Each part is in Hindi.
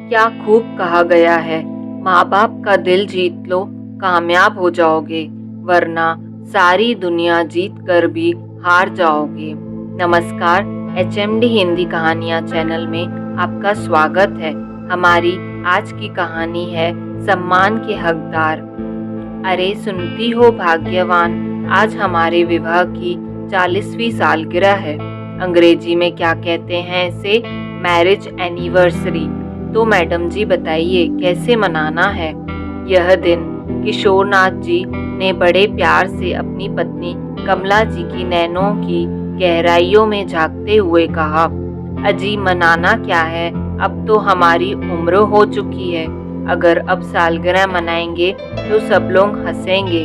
क्या खूब कहा गया है, माँ बाप का दिल जीत लो, कामयाब हो जाओगे, वरना सारी दुनिया जीत कर भी हार जाओगे। नमस्कार, HMD हिंदी कहानियाँ चैनल में आपका स्वागत है। हमारी आज की कहानी है सम्मान के हकदार। अरे सुनती हो भाग्यवान, आज हमारे विवाह की 40वीं सालगिरह है। अंग्रेजी में क्या कहते हैं इसे? Marriage anniversary. तो मैडम जी बताइए कैसे मनाना है? यह दिन किशोरनाथ जी ने बड़े प्यार से अपनी पत्नी कमला जी की नैनों की गहराइयों में झांकते हुए कहा, अजी मनाना क्या है, अब तो हमारी उम्र हो चुकी है। अगर अब सालगिरह मनाएंगे तो सब लोग हंसेंगे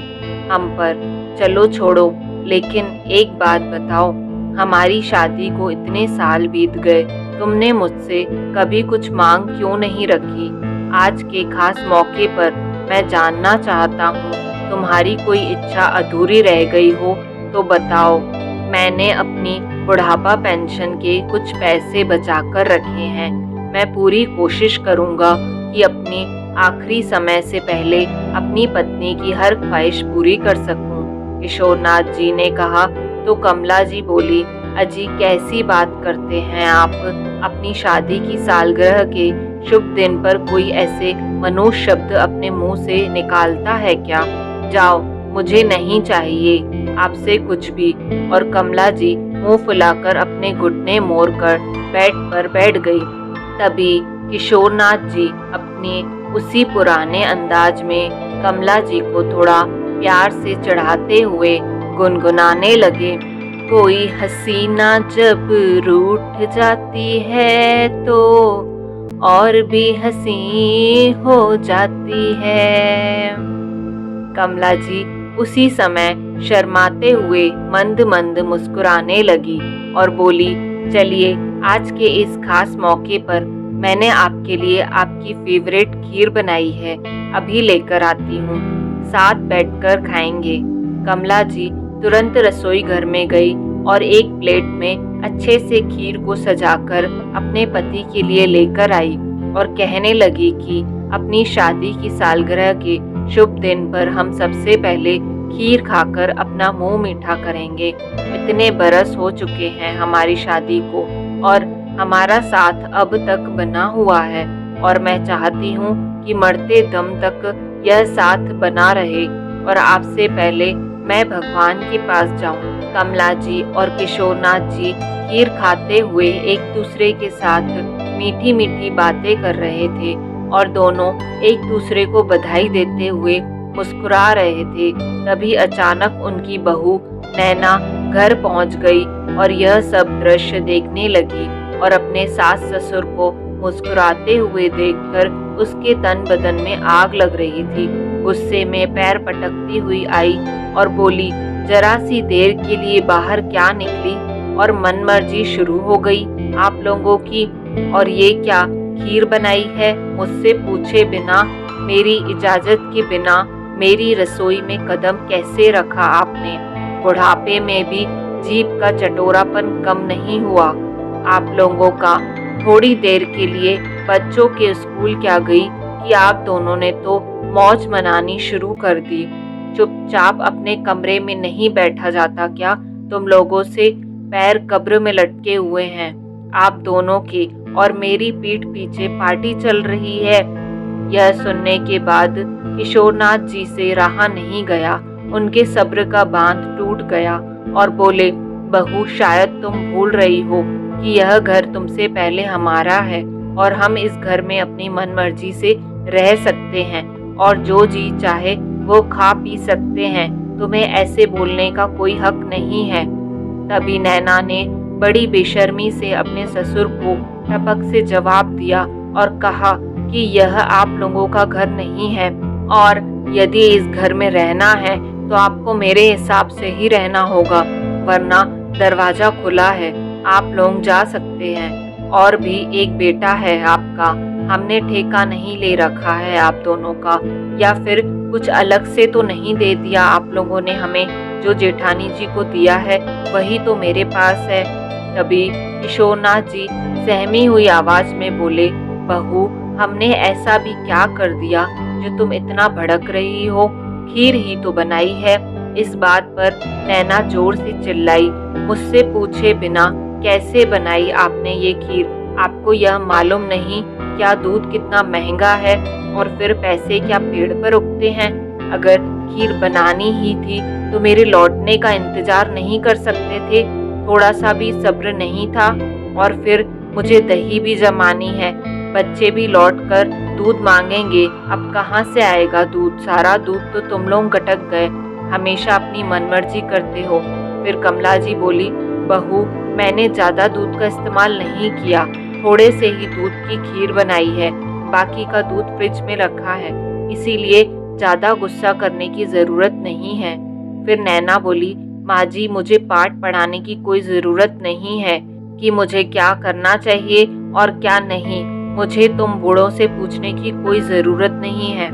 हम पर। चलो छोड़ो, लेकिन एक बात बताओ, हमारी शादी को इतने साल बीत गए, तुमने मुझसे कभी कुछ मांग क्यों नहीं रखी? आज के खास मौके पर मैं जानना चाहता हूँ, तुम्हारी कोई इच्छा अधूरी रह गई हो तो बताओ। मैंने अपनी बुढ़ापा पेंशन के कुछ पैसे बचाकर रखे हैं। मैं पूरी कोशिश करूँगा कि अपने आखिरी समय से पहले अपनी पत्नी की हर ख्वाहिश पूरी कर सकूं। किशोरनाथ जी ने कहा तो कमला जी बोली, अजी कैसी बात करते हैं आप? अपनी शादी की सालगिरह के शुभ दिन पर कोई ऐसे मनुष्य शब्द अपने मुंह से निकालता है क्या? जाओ, मुझे नहीं चाहिए आपसे कुछ भी। और कमला जी मुंह फुलाकर अपने घुटने मोड़कर बेड पर बैठ गई। तभी किशोरनाथ जी अपने उसी पुराने अंदाज में कमला जी को थोड़ा प्यार से चढ़ाते हुए गुनगुनाने लगे, कोई हसीना जब रूठ जाती है तो और भी हसी हो जाती है। कमला जी उसी समय शर्माते हुए मंद मंद मुस्कुराने लगी और बोली, चलिए आज के इस खास मौके पर मैंने आपके लिए आपकी फेवरेट खीर बनाई है, अभी लेकर आती हूँ, साथ बैठकर खाएंगे। कमला जी तुरंत रसोई घर में गई और एक प्लेट में अच्छे से खीर को सजाकर अपने पति के लिए लेकर आई और कहने लगी कि अपनी शादी की सालगिरह के शुभ दिन पर हम सबसे पहले खीर खाकर अपना मुंह मीठा करेंगे। इतने बरस हो चुके हैं हमारी शादी को और हमारा साथ अब तक बना हुआ है, और मैं चाहती हूँ कि मरते दम तक यह साथ बना रहे, और आपसे पहले मैं भगवान के पास जाऊँ। कमला जी और किशोरनाथ जी खीर खाते हुए एक दूसरे के साथ मीठी मीठी बातें कर रहे थे और दोनों एक दूसरे को बधाई देते हुए मुस्कुरा रहे थे। तभी अचानक उनकी बहू नैना घर पहुंच गई और यह सब दृश्य देखने लगी और अपने सास ससुर को मुस्कुराते हुए देखकर उसके तन बदन में आग लग रही थी। गुस्से में पैर पटकती हुई आई और बोली, जरा सी देर के लिए बाहर क्या निकली और मनमर्जी शुरू हो गई आप लोगों की। और ये क्या खीर बनाई है मुझसे पूछे बिना, मेरी इजाजत के बिना मेरी रसोई में कदम कैसे रखा आपने? बुढ़ापे में भी जीभ का चटोरापन कम नहीं हुआ आप लोगों का। थोड़ी देर के लिए बच्चों के स्कूल क्या गई कि आप दोनों ने तो मौज मनानी शुरू कर दी। चुपचाप अपने कमरे में नहीं बैठा जाता क्या? तुम लोगों से पैर कब्र में लटके हुए हैं आप दोनों के, और मेरी पीठ पीछे पार्टी चल रही है। यह सुनने के बाद किशोरनाथ जी से रहा नहीं गया, उनके सब्र का बांध टूट गया और बोले, बहू शायद तुम भूल रही हो कि यह घर तुमसे पहले हमारा है और हम इस घर में अपनी मनमर्जी से रह सकते हैं और जो जी चाहे वो खा पी सकते हैं। तुम्हें ऐसे बोलने का कोई हक नहीं है। तभी नैना ने बड़ी बेशर्मी से अपने ससुर को टपक से जवाब दिया और कहा कि यह आप लोगों का घर नहीं है, और यदि इस घर में रहना है तो आपको मेरे हिसाब से ही रहना होगा, वरना दरवाजा खुला है, आप लोग जा सकते हैं। और भी एक बेटा है आपका, हमने ठेका नहीं ले रखा है आप दोनों का, या फिर कुछ अलग से तो नहीं दे दिया आप लोगों ने हमें। जो जेठानी जी को दिया है वही तो मेरे पास है। तभी किशोरनाथ जी सहमी हुई आवाज में बोले, बहू हमने ऐसा भी क्या कर दिया जो तुम इतना भड़क रही हो? खीर ही तो बनाई है। इस बात पर नैना जोर से चिल्लाई, मुझसे पूछे बिना कैसे बनाई आपने ये खीर? आपको यह मालूम नहीं क्या दूध कितना महंगा है? और फिर पैसे क्या पेड़ पर उगते हैं? अगर खीर बनानी ही थी तो मेरे लौटने का इंतजार नहीं कर सकते थे? थोड़ा सा भी सब्र नहीं था? और फिर मुझे दही भी जमानी है, बच्चे भी लौटकर दूध मांगेंगे। अब कहाँ से आएगा दूध? सारा दूध तो तुम लोग गटक गए, हमेशा अपनी मनमर्जी करते हो। फिर कमला जी बोली, बहू, मैंने ज़्यादा दूध का इस्तेमाल नहीं किया, थोड़े से ही दूध की खीर बनाई है, बाकी का दूध फ्रिज में रखा है, इसीलिए ज़्यादा गुस्सा करने की ज़रूरत नहीं है। फिर नैना बोली, माँ जी, मुझे पाठ पढ़ाने की कोई ज़रूरत नहीं है कि मुझे क्या करना चाहिए और क्या नहीं। मुझे तुम बूढ़ों से पूछने की कोई ज़रूरत नहीं है।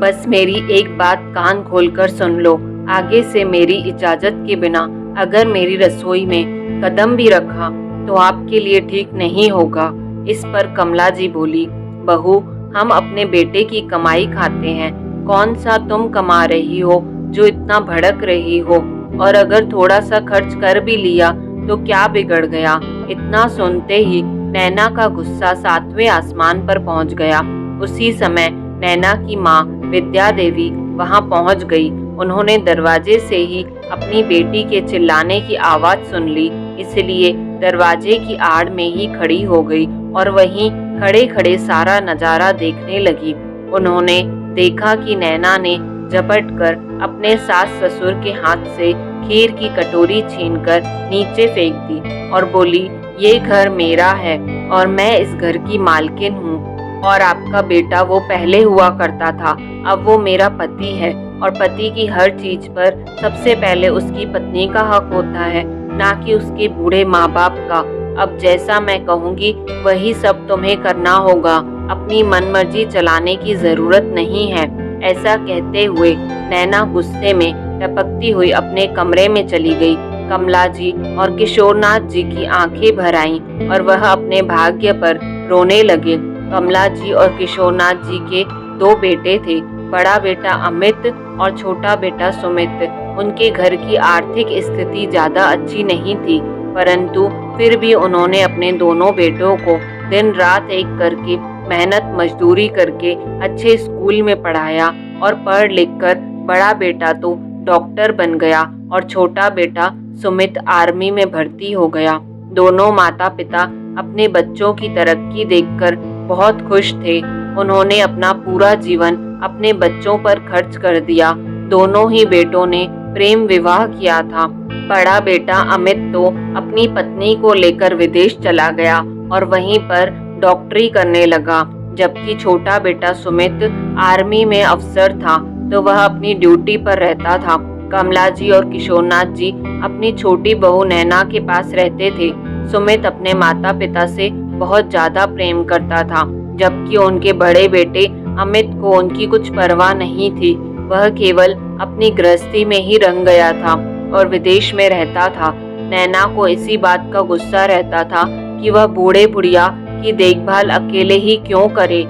बस मेरी एक बात कान खोलकर सुन लो, आगे से मेरी इजाज़त के बिना अगर मेरी रसोई में कदम भी रखा तो आपके लिए ठीक नहीं होगा। इस पर कमला जी बोली, बहू, हम अपने बेटे की कमाई खाते हैं, कौन सा तुम कमा रही हो जो इतना भड़क रही हो? और अगर थोड़ा सा खर्च कर भी लिया तो क्या बिगड़ गया? इतना सुनते ही नैना का गुस्सा 7वें आसमान पर पहुंच गया। उसी समय नैना की माँ विद्या देवी वहां पहुंच गई। उन्होंने दरवाजे से ही अपनी बेटी के चिल्लाने की आवाज सुन ली, इसलिए दरवाजे की आड़ में ही खड़ी हो गई और वहीं खड़े खड़े सारा नजारा देखने लगी। उन्होंने देखा कि नैना ने झपट कर अपने सास ससुर के हाथ से खीर की कटोरी छीनकर नीचे फेंक दी और बोली, ये घर मेरा है और मैं इस घर की मालकिन हूँ, और आपका बेटा वो पहले हुआ करता था, अब वो मेरा पति है और पति की हर चीज पर सबसे पहले उसकी पत्नी का हक होता है, ना कि उसके बूढ़े माँ बाप का। अब जैसा मैं कहूँगी वही सब तुम्हें करना होगा, अपनी मनमर्जी चलाने की जरूरत नहीं है। ऐसा कहते हुए नैना गुस्से में टपकती हुई अपने कमरे में चली गई। कमला जी और किशोरनाथ जी की आंखें भर आईं और वह अपने भाग्य पर रोने लगे। कमला जी और किशोरनाथ जी के 2 बेटे थे, बड़ा बेटा अमित और छोटा बेटा सुमित। उनके घर की आर्थिक स्थिति ज्यादा अच्छी नहीं थी, परंतु फिर भी उन्होंने अपने दोनों बेटों को दिन रात एक करके मेहनत मजदूरी करके अच्छे स्कूल में पढ़ाया और पढ़ लिख कर बड़ा बेटा तो डॉक्टर बन गया और छोटा बेटा सुमित आर्मी में भर्ती हो गया। दोनों माता पिता अपने बच्चों की तरक्की देखकर बहुत खुश थे। उन्होंने अपना पूरा जीवन अपने बच्चों पर खर्च कर दिया। दोनों ही बेटों ने प्रेम विवाह किया था। बड़ा बेटा अमित तो अपनी पत्नी को लेकर विदेश चला गया और वहीं पर डॉक्टरी करने लगा, जबकि छोटा बेटा सुमित आर्मी में अफसर था तो वह अपनी ड्यूटी पर रहता था। कमला जी और किशोरनाथ जी अपनी छोटी बहू नैना के पास रहते थे। सुमित अपने माता पिता से बहुत ज्यादा प्रेम करता था, जबकि उनके बड़े बेटे अमित को उनकी कुछ परवाह नहीं थी। वह केवल अपनी गृहस्थी में ही रंग गया था और विदेश में रहता था। नैना को इसी बात का गुस्सा रहता था कि वह बूढ़े बुढ़िया की देखभाल अकेले ही क्यों करे,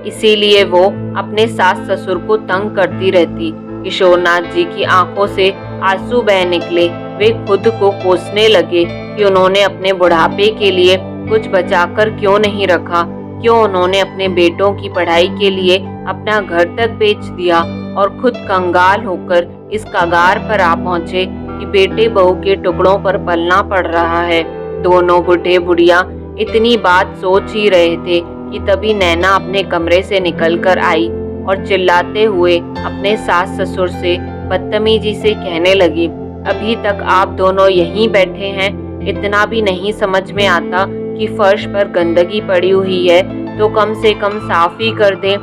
इसीलिए वो अपने सास ससुर को तंग करती रहती। किशोरनाथ जी की आंखों से आंसू बह निकले। वे खुद को कोसने लगे कि उन्होंने अपने बुढ़ापे के लिए कुछ बचाकर क्यों नहीं रखा, क्यों उन्होंने अपने बेटों की पढ़ाई के लिए अपना घर तक बेच दिया और खुद कंगाल होकर इस कगार पर आ पहुंचे कि बेटे बहू के टुकड़ों पर पलना पड़ रहा है। दोनों बूढ़े बुढ़िया इतनी बात सोच ही रहे थे कि तभी नैना अपने कमरे से निकलकर आई और चिल्लाते हुए अपने सास ससुर से बदतमीजी से कहने लगी, अभी तक आप दोनों यहीं बैठे हैं, इतना भी नहीं समझ में आता कि फर्श पर गंदगी पड़ी हुई है तो कम से कम साफ ही कर दें।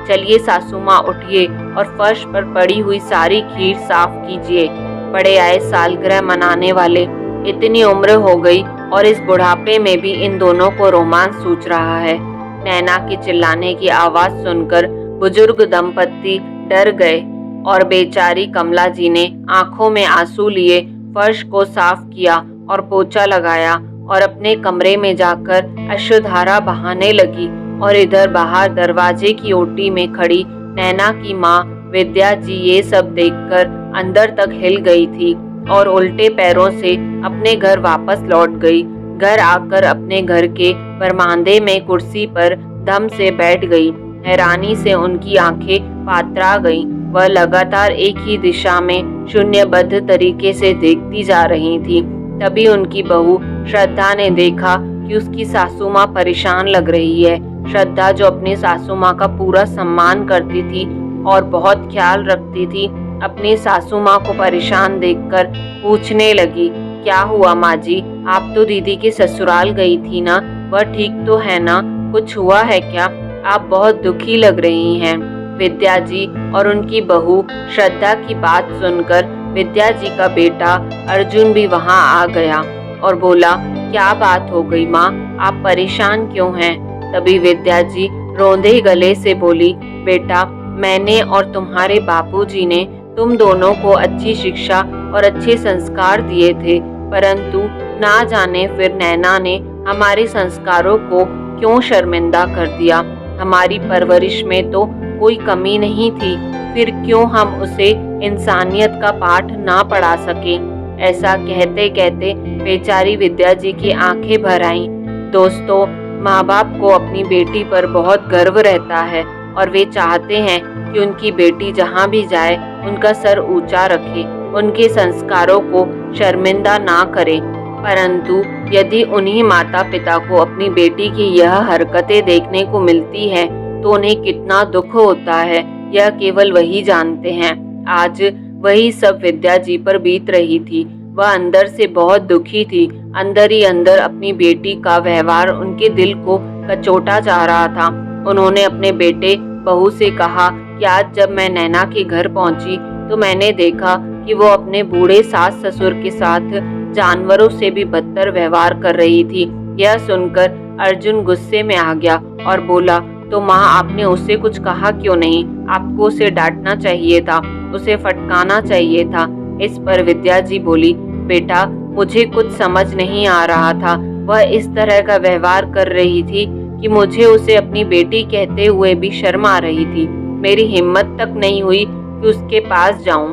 चलिए सासू माँ, उठिए और फर्श पर पड़ी हुई सारी खीर साफ कीजिए। बड़े आए सालगिरह मनाने वाले, इतनी उम्र हो गई और इस बुढ़ापे में भी इन दोनों को रोमांस सूझ रहा है। नैना के चिल्लाने की आवाज सुनकर बुजुर्ग दंपत्ति डर गए और बेचारी कमला जी ने आंखों में आंसू लिए फर्श को साफ किया और पोछा लगाया और अपने कमरे में जाकर अश्रुधारा बहाने लगी और इधर बाहर दरवाजे की ओटी में खड़ी नैना की माँ विद्या जी ये सब देखकर अंदर तक हिल गई थी और उल्टे पैरों से अपने घर वापस लौट गई। घर आकर अपने घर के बरामदे में कुर्सी पर दम से बैठ गई। हैरानी से उनकी आंखें पात्रा गईं। वह लगातार एक ही दिशा में शून्यबद्ध तरीके से देखती जा रही थी। तभी उनकी बहू श्रद्धा ने देखा कि उसकी सासू माँ परेशान लग रही है। श्रद्धा जो अपनी सासू माँ का पूरा सम्मान करती थी और बहुत ख्याल रखती थी, अपनी सासू माँ को परेशान देखकर पूछने लगी, क्या हुआ माँ जी? आप तो दीदी के ससुराल गई थी ना, वह ठीक तो है ना? कुछ हुआ है क्या? आप बहुत दुखी लग रही हैं। विद्या जी और उनकी बहू श्रद्धा की बात सुनकर विद्या जी का बेटा अर्जुन भी वहां आ गया और बोला, क्या बात हो गई माँ, आप परेशान क्यों हैं? तभी विद्या जी रोंदे गले से बोली, बेटा मैंने और तुम्हारे बापूजी ने तुम दोनों को अच्छी शिक्षा और अच्छे संस्कार दिए थे, परंतु ना जाने फिर नैना ने हमारे संस्कारों को क्यों शर्मिंदा कर दिया। हमारी परवरिश में तो कोई कमी नहीं थी, फिर क्यों हम उसे इंसानियत का पाठ ना पढ़ा सके। ऐसा कहते कहते बेचारी विद्या जी की आंखें भर आईं। दोस्तों, माँ बाप को अपनी बेटी पर बहुत गर्व रहता है और वे चाहते हैं कि उनकी बेटी जहाँ भी जाए उनका सर ऊंचा रखे, उनके संस्कारों को शर्मिंदा ना करे। परंतु यदि उन्हीं माता पिता को अपनी बेटी की यह हरकतें देखने को मिलती हैं तो उन्हें कितना दुख होता है, यह केवल वही जानते हैं। आज वही सब विद्या जी पर बीत रही थी। वह अंदर से बहुत दुखी थी। अंदर ही अंदर अपनी बेटी का व्यवहार उनके दिल को कचोटा जा रहा था। उन्होंने अपने बेटे बहू से कहा कि आज जब मैं नैना के घर पहुंची तो मैंने देखा कि वो अपने बूढ़े सास ससुर के साथ जानवरों से भी बदतर व्यवहार कर रही थी। यह सुनकर अर्जुन गुस्से में आ गया और बोला, तो माँ आपने उससे कुछ कहा क्यों नहीं? आपको उसे डांटना चाहिए था, उसे फटकाना चाहिए था। इस पर विद्या जी बोली, बेटा मुझे कुछ समझ नहीं आ रहा था। वह इस तरह का व्यवहार कर रही थी कि मुझे उसे अपनी बेटी कहते हुए भी शर्म आ रही थी। मेरी हिम्मत तक नहीं हुई कि उसके पास जाऊं।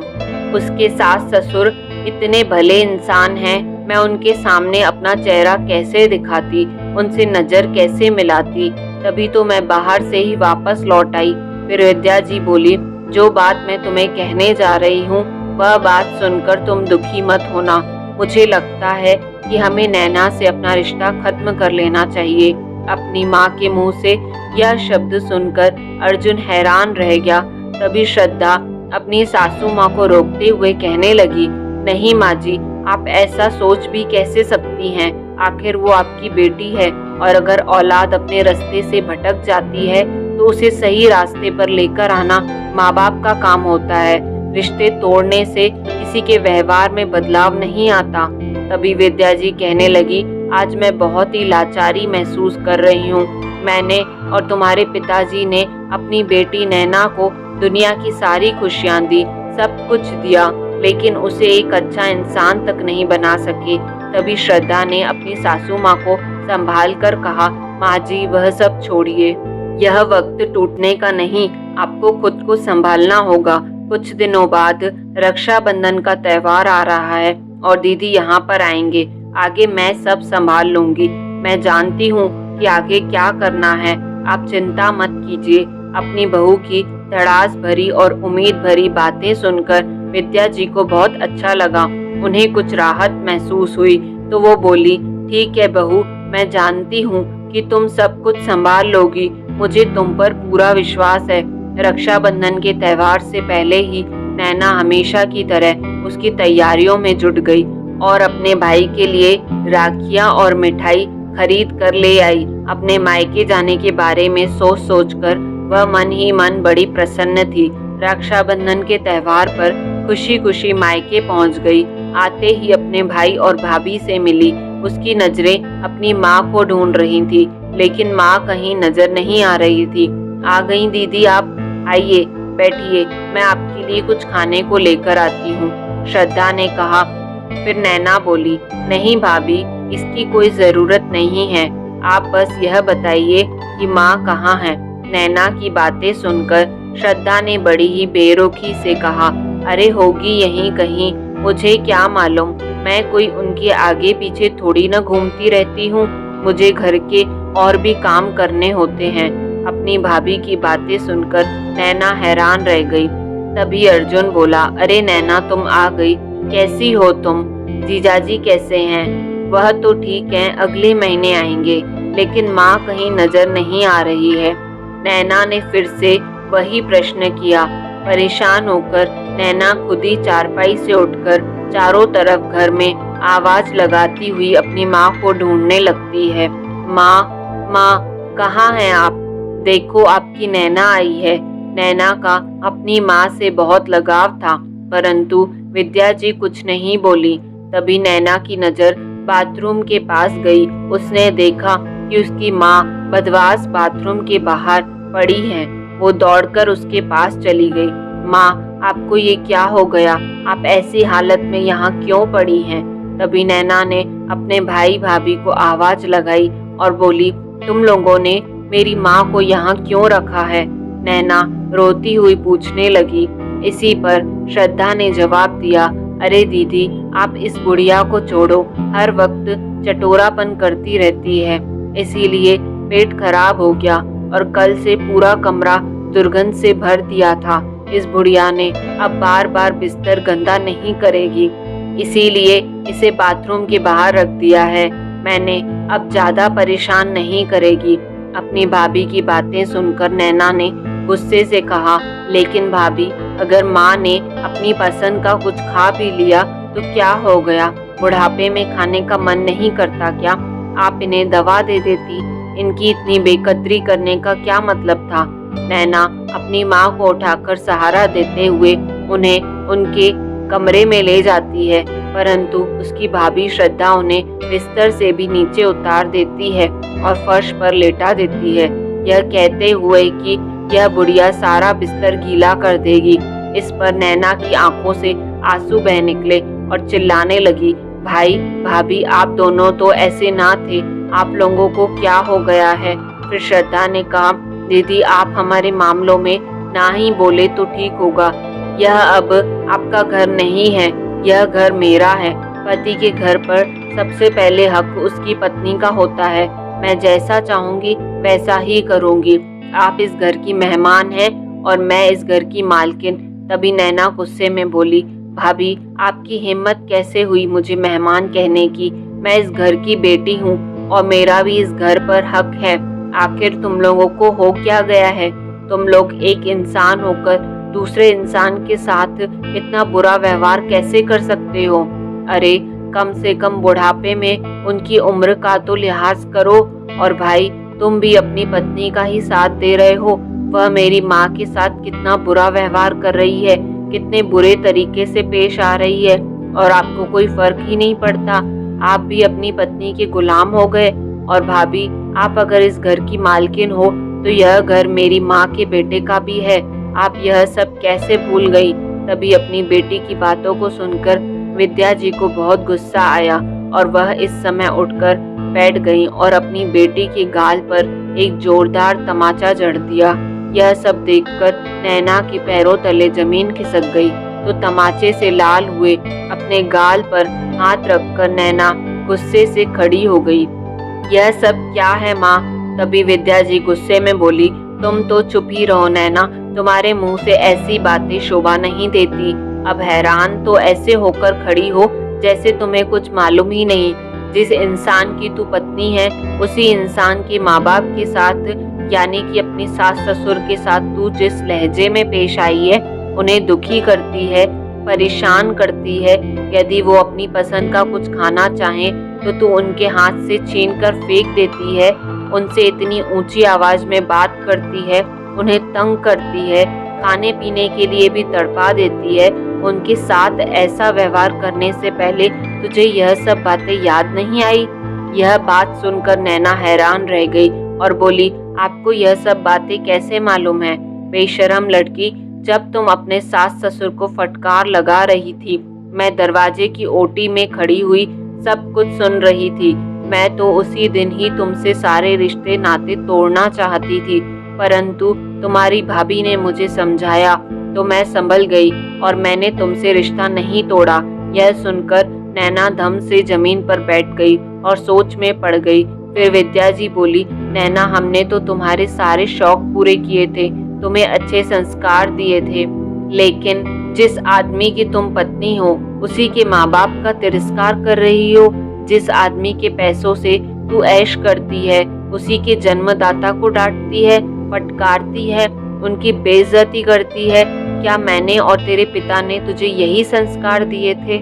उसके सास ससुर इतने भले इंसान हैं, मैं उनके सामने अपना चेहरा कैसे दिखाती, उनसे नजर कैसे मिलाती। तभी तो मैं बाहर से ही वापस लौट आई। फिर विद्या जी बोली, जो बात मैं तुम्हें कहने जा रही हूँ वह बात सुनकर तुम दुखी मत होना। मुझे लगता है कि हमें नैना से अपना रिश्ता खत्म कर लेना चाहिए। अपनी माँ के मुंह से यह शब्द सुनकर अर्जुन हैरान रह गया। तभी श्रद्धा अपनी सासू माँ को रोकते हुए कहने लगी, नहीं माँ जी, आप ऐसा सोच भी कैसे सकती हैं? आखिर वो आपकी बेटी है और अगर औलाद अपने रास्ते से भटक जाती है तो उसे सही रास्ते पर लेकर आना माँ बाप का काम होता है। रिश्ते तोड़ने से किसी के व्यवहार में बदलाव नहीं आता। तभी विद्या जी कहने लगी, आज मैं बहुत ही लाचारी महसूस कर रही हूँ। मैंने और तुम्हारे पिताजी ने अपनी बेटी नैना को दुनिया की सारी खुशियाँ दी, सब कुछ दिया, लेकिन उसे एक अच्छा इंसान तक नहीं बना सके। तभी श्रद्धा ने अपनी सासू माँ को संभाल कर कहा, माँ जी वह सब छोड़िए, यह वक्त टूटने का नहीं, आपको खुद को संभालना होगा। कुछ दिनों बाद रक्षाबंधन का त्योहार आ रहा है और दीदी यहाँ पर आएंगे। आगे मैं सब संभाल लूंगी। मैं जानती हूँ कि आगे क्या करना है, आप चिंता मत कीजिए। अपनी बहू की धड़ास भरी और उम्मीद भरी बातें सुनकर विद्या जी को बहुत अच्छा लगा। उन्हें कुछ राहत महसूस हुई तो वो बोली, ठीक है बहू, मैं जानती हूँ कि तुम सब कुछ संभाल लोगी। मुझे तुम पर पूरा विश्वास है। रक्षाबंधन के त्योहार से पहले ही नैना हमेशा की तरह उसकी तैयारियों में जुट गई और अपने भाई के लिए राखियां और मिठाई खरीद कर ले आई। अपने मायके जाने के बारे में सोच सोचकर वह मन ही मन बड़ी प्रसन्न थी। रक्षाबंधन के त्योहार पर खुशी खुशी मायके पहुंच गई। आते ही अपने भाई और भाभी से मिली। उसकी नजरें अपनी माँ को ढूंढ रही थी, लेकिन माँ कहीं नजर नहीं आ रही थी। आ गई दीदी आप, आइए बैठिए, मैं आपके लिए कुछ खाने को लेकर आती हूँ, श्रद्धा ने कहा। फिर नैना बोली, नहीं भाभी, इसकी कोई जरूरत नहीं है। आप बस यह बताइए कि माँ कहाँ है। नैना की बातें सुनकर श्रद्धा ने बड़ी ही बेरुखी से कहा, अरे होगी यहीं कहीं, मुझे क्या मालूम, मैं कोई उनके आगे पीछे थोड़ी न घूमती रहती हूँ। मुझे घर के और भी काम करने होते हैं। अपनी भाभी की बातें सुनकर नैना हैरान रह गई। तभी अर्जुन बोला, अरे नैना तुम आ गई, कैसी हो तुम? जीजाजी कैसे हैं? वह तो ठीक हैं, अगले महीने आएंगे, लेकिन माँ कहीं नजर नहीं आ रही है। नैना ने फिर से वही प्रश्न किया। परेशान होकर नैना खुद ही चारपाई से उठकर चारों तरफ घर में आवाज लगाती हुई अपनी माँ को ढूंढने लगती है। माँ, माँ, कहाँ हैं आप? देखो आपकी नैना आई है। नैना का अपनी माँ से बहुत लगाव था, परंतु विद्या जी कुछ नहीं बोली। तभी नैना की नजर बाथरूम के पास गई। उसने देखा कि उसकी माँ बदवास बाथरूम के बाहर पड़ी है। वो दौड़कर उसके पास चली गई। माँ, आपको ये क्या हो गया? आप ऐसी हालत में यहाँ क्यों पड़ी हैं? तभी नैना ने अपने भाई भाभी को आवाज लगाई और बोली, तुम लोगों ने मेरी माँ को यहाँ क्यों रखा है? नैना रोती हुई पूछने लगी। इसी पर श्रद्धा ने जवाब दिया, अरे दीदी, आप इस बुढ़िया को छोड़ो, हर वक्त चटोरापन करती रहती है, इसीलिए पेट खराब हो गया और कल से पूरा कमरा दुर्गंध से भर दिया था। इस बुढ़िया ने अब बार बार बिस्तर गंदा नहीं करेगी, इसीलिए इसे बाथरूम के बाहर रख दिया है। मैंने अब ज्यादा परेशान नहीं करेगी। अपनी भाभी की बातें सुनकर नैना ने गुस्से से कहा, लेकिन भाभी, अगर माँ ने अपनी पसंद का कुछ खा भी लिया तो क्या हो गया? बुढ़ापे में खाने का मन नहीं करता क्या? आप इन्हें दवा दे देती। इनकी इतनी बेकदरी करने का क्या मतलब था? नैना अपनी माँ को उठाकर सहारा देते हुए उन्हें उनके कमरे में ले जाती है, परंतु उसकी भाभी श्रद्धा उन्हें बिस्तर से भी नीचे उतार देती है और फर्श पर लेटा देती है, यह कहते हुए कि यह बुढ़िया सारा बिस्तर गीला कर देगी। इस पर नैना की आंखों से आंसू बह निकले और चिल्लाने लगी, भाई भाभी, आप दोनों तो ऐसे ना थे, आप लोगों को क्या हो गया है? फिर श्रद्धा ने कहा, दीदी, आप हमारे मामलों में ना ही बोले तो ठीक होगा। यह अब आपका घर नहीं है, यह घर मेरा है। पति के घर पर सबसे पहले हक उसकी पत्नी का होता है। मैं जैसा चाहूंगी वैसा ही करूंगी। आप इस घर की मेहमान हैं और मैं इस घर की मालकिन। तभी नैना गुस्से में बोली, भाभी, आपकी हिम्मत कैसे हुई मुझे मेहमान कहने की? मैं इस घर की बेटी हूँ और मेरा भी इस घर पर हक है। आखिर तुम लोगों को हो क्या गया है? तुम लोग एक इंसान होकर दूसरे इंसान के साथ इतना बुरा व्यवहार कैसे कर सकते हो? अरे कम से कम बुढ़ापे में उनकी उम्र का तो लिहाज करो। और भाई, तुम भी अपनी पत्नी का ही साथ दे रहे हो। वह मेरी माँ के साथ कितना बुरा व्यवहार कर रही है, कितने बुरे तरीके से पेश आ रही है, और आपको कोई फर्क ही नहीं पड़ता। आप भी अपनी पत्नी के गुलाम हो गए। और भाभी, आप अगर इस घर की मालकिन हो तो यह घर मेरी माँ के बेटे का भी है। आप यह सब कैसे भूल गई? तभी अपनी बेटी की बातों को सुनकर विद्या जी को बहुत गुस्सा आया और वह इस समय उठकर बैठ गई और अपनी बेटी के गाल पर एक जोरदार तमाचा जड़ दिया। यह सब देखकर नैना के पैरों तले जमीन खिसक गई तो तमाचे से लाल हुए अपने गाल पर हाथ रखकर नैना गुस्से से खड़ी हो गई। यह सब क्या है माँ? तभी विद्या जी गुस्से में बोली, तुम तो चुप ही रहो नैना, तुम्हारे मुंह से ऐसी बातें शोभा नहीं देती। अब हैरान तो ऐसे होकर खड़ी हो जैसे तुम्हें कुछ मालूम ही नहीं। जिस इंसान की तू पत्नी है, उसी इंसान के माँ बाप के साथ, यानी कि अपनी सास ससुर के साथ तू जिस लहजे में पेश आई है, उन्हें दुखी करती है, परेशान करती है। यदि वो अपनी पसंद का कुछ खाना चाहें तो तू उनके हाथ से छीन कर फेंक देती है, उनसे इतनी ऊंची आवाज में बात करती है, उन्हें तंग करती है, खाने पीने के लिए भी तड़पा देती है। उनके साथ ऐसा व्यवहार करने से पहले तुझे यह सब बातें याद नहीं आई? यह बात सुनकर नैना हैरान रह गई और बोली, आपको यह सब बातें कैसे मालूम है? बेशरम लड़की, जब तुम अपने सास ससुर को फटकार लगा रही थी, मैं दरवाजे की ओटी में खड़ी हुई सब कुछ सुन रही थी। मैं तो उसी दिन ही तुमसे सारे रिश्ते नाते तोड़ना चाहती थी, परंतु तुम्हारी भाभी ने मुझे समझाया तो मैं संभल गई और मैंने तुमसे रिश्ता नहीं तोड़ा। यह सुनकर नैना धम से जमीन पर बैठ गई और सोच में पड़ गई। फिर विद्या जी बोली, नैना, हमने तो तुम्हारे सारे शौक पूरे किए थे, तुम्हें अच्छे संस्कार दिए थे, लेकिन जिस आदमी की तुम पत्नी हो उसी के माँ बाप का तिरस्कार कर रही हो। जिस आदमी के पैसों से तू ऐश करती है उसी के जन्मदाता को डांटती है, फटकारती है, उनकी बेइज्जती करती है। क्या मैंने और तेरे पिता ने तुझे यही संस्कार दिए थे?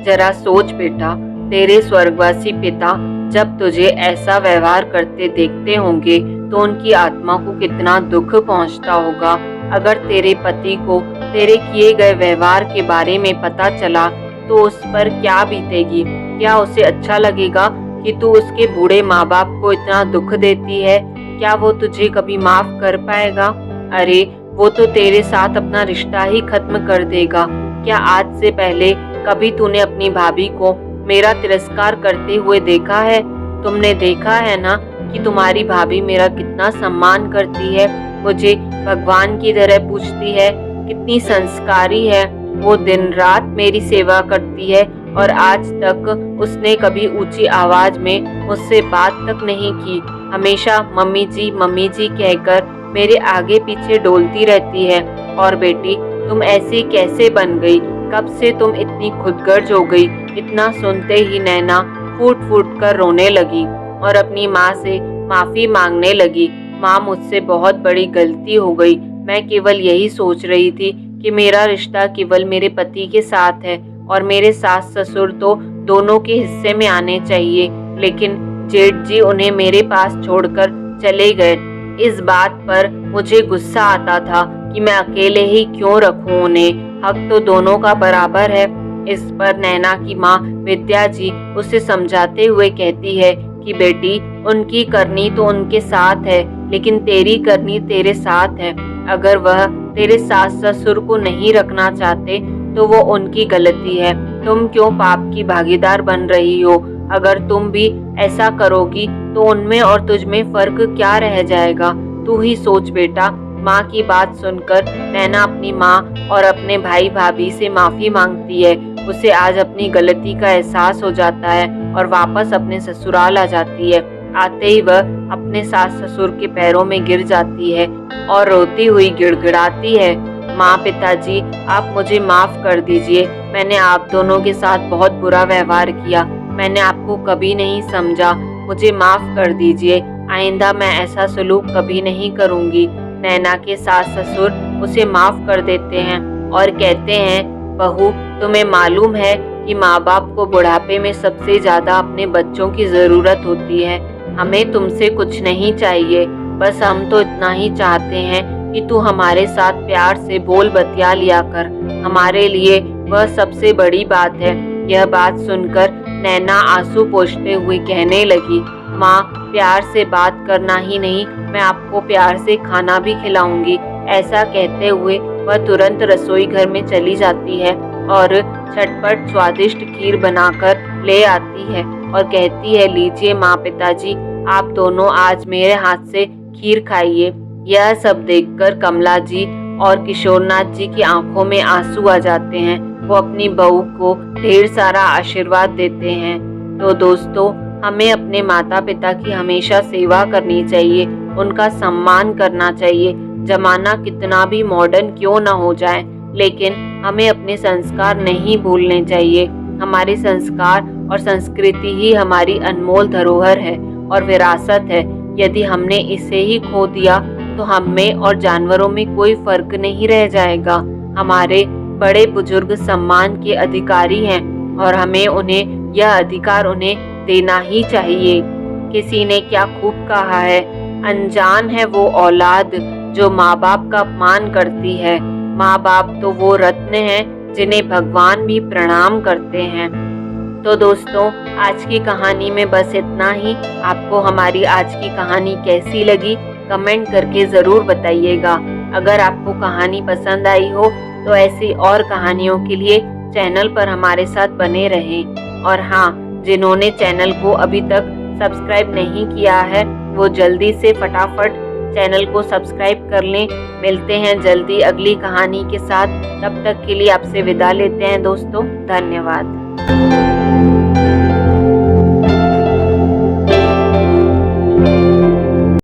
जरा सोच बेटा, तेरे स्वर्गवासी पिता जब तुझे ऐसा व्यवहार करते देखते होंगे तो उनकी आत्मा को कितना दुख पहुंचता होगा। अगर तेरे पति को तेरे किए गए व्यवहार के बारे में पता चला तो उस पर क्या बीतेगी? क्या उसे अच्छा लगेगा कि तू उसके बूढ़े माँ बाप को इतना दुख देती है? क्या वो तुझे कभी माफ कर पाएगा? अरे वो तो तेरे साथ अपना रिश्ता ही खत्म कर देगा। क्या आज से पहले कभी तूने अपनी भाभी को मेरा तिरस्कार करते हुए देखा है? तुमने देखा है ना कि तुम्हारी भाभी मेरा कितना सम्मान करती है, मुझे भगवान की तरह पूछती है, कितनी संस्कारी है। वो दिन रात मेरी सेवा करती है और आज तक उसने कभी ऊंची आवाज में मुझसे बात तक नहीं की। हमेशा मम्मी जी कहकर मेरे आगे पीछे डोलती रहती है। और बेटी, तुम ऐसी कैसे बन गई? कब से तुम इतनी खुदगर्ज हो गई? इतना सुनते ही नैना फूट फूट कर रोने लगी और अपनी माँ से माफी मांगने लगी। माँ, मुझसे बहुत बड़ी गलती हो गई। मैं केवल यही सोच रही थी कि मेरा रिश्ता केवल मेरे पति के साथ है और मेरे सास ससुर तो दोनों के हिस्से में आने चाहिए, लेकिन जेठ जी उन्हें मेरे पास छोड़कर चले गए। इस बात पर मुझे गुस्सा आता था कि मैं अकेले ही क्यों रखूं उन्हें, हक तो दोनों का बराबर है। इस पर नैना की माँ विद्या जी उसे समझाते हुए कहती है कि बेटी, उनकी करनी तो उनके साथ है, लेकिन तेरी करनी तेरे साथ है। अगर वह तेरे सास ससुर को नहीं रखना चाहते तो वो उनकी गलती है। तुम क्यों पाप की भागीदार बन रही हो? अगर तुम भी ऐसा करोगी तो उनमें और तुझ में फर्क क्या रह जाएगा? तू ही सोच बेटा। माँ की बात सुनकर नैना अपनी माँ और अपने भाई भाभी से माफी मांगती है। उसे आज अपनी गलती का एहसास हो जाता है और वापस अपने ससुराल आ जाती है। आते ही वह अपने सास ससुर के पैरों में गिर जाती है और रोती हुई गिड़गिड़ाती है, माँ, पिताजी, आप मुझे माफ कर दीजिए। मैंने आप दोनों के साथ बहुत बुरा व्यवहार किया। मैंने आपको कभी नहीं समझा। मुझे माफ कर दीजिए। आइंदा मैं ऐसा सलूक कभी नहीं करूँगी। नैना के सास ससुर उसे माफ कर देते हैं और कहते हैं, बहू, तुम्हें मालूम है कि माँ बाप को बुढ़ापे में सबसे ज्यादा अपने बच्चों की जरूरत होती है। हमें तुमसे कुछ नहीं चाहिए, बस हम तो इतना ही चाहते हैं कि तू हमारे साथ प्यार से बोल बतिया लिया कर। हमारे लिए वह सबसे बड़ी बात है। यह बात सुनकर नैना आंसू पोंछते हुए कहने लगी, माँ, प्यार से बात करना ही नहीं, मैं आपको प्यार से खाना भी खिलाऊंगी। ऐसा कहते हुए वह तुरंत रसोई घर में चली जाती है और झटपट स्वादिष्ट खीर बनाकर ले आती है और कहती है, लीजिए माँ, पिताजी, आप दोनों आज मेरे हाथ से खीर खाइए। यह सब देखकर कमला जी और किशोरनाथ जी की आंखों में आंसू आ जाते हैं। वो अपनी बहू को ढेर सारा आशीर्वाद देते हैं। तो दोस्तों, हमें अपने माता पिता की हमेशा सेवा करनी चाहिए, उनका सम्मान करना चाहिए। जमाना कितना भी मॉडर्न क्यों ना हो जाए, लेकिन हमें अपने संस्कार नहीं भूलने चाहिए। हमारे संस्कार और संस्कृति ही हमारी अनमोल धरोहर है और विरासत है। यदि हमने इसे ही खो दिया तो हम में और जानवरों में कोई फर्क नहीं रह जाएगा। हमारे बड़े बुजुर्ग सम्मान के अधिकारी हैं और हमें उन्हें यह अधिकार उन्हें देना ही चाहिए। किसी ने क्या खूब कहा है, अनजान है वो औलाद जो माँ बाप का अपमान करती है। माँ बाप तो वो रत्न हैं जिन्हें भगवान भी प्रणाम करते हैं। तो दोस्तों, आज की कहानी में बस इतना ही। आपको हमारी आज की कहानी कैसी लगी कमेंट करके ज़रूर बताइएगा। अगर आपको कहानी पसंद आई हो तो ऐसी और कहानियों के लिए चैनल पर हमारे साथ बने रहें। और हाँ, जिन्होंने चैनल को अभी तक सब्सक्राइब नहीं किया है वो जल्दी से फटाफट चैनल को सब्सक्राइब कर लें। मिलते हैं जल्दी अगली कहानी के साथ। तब तक के लिए आपसे विदा लेते हैं दोस्तों। धन्यवाद।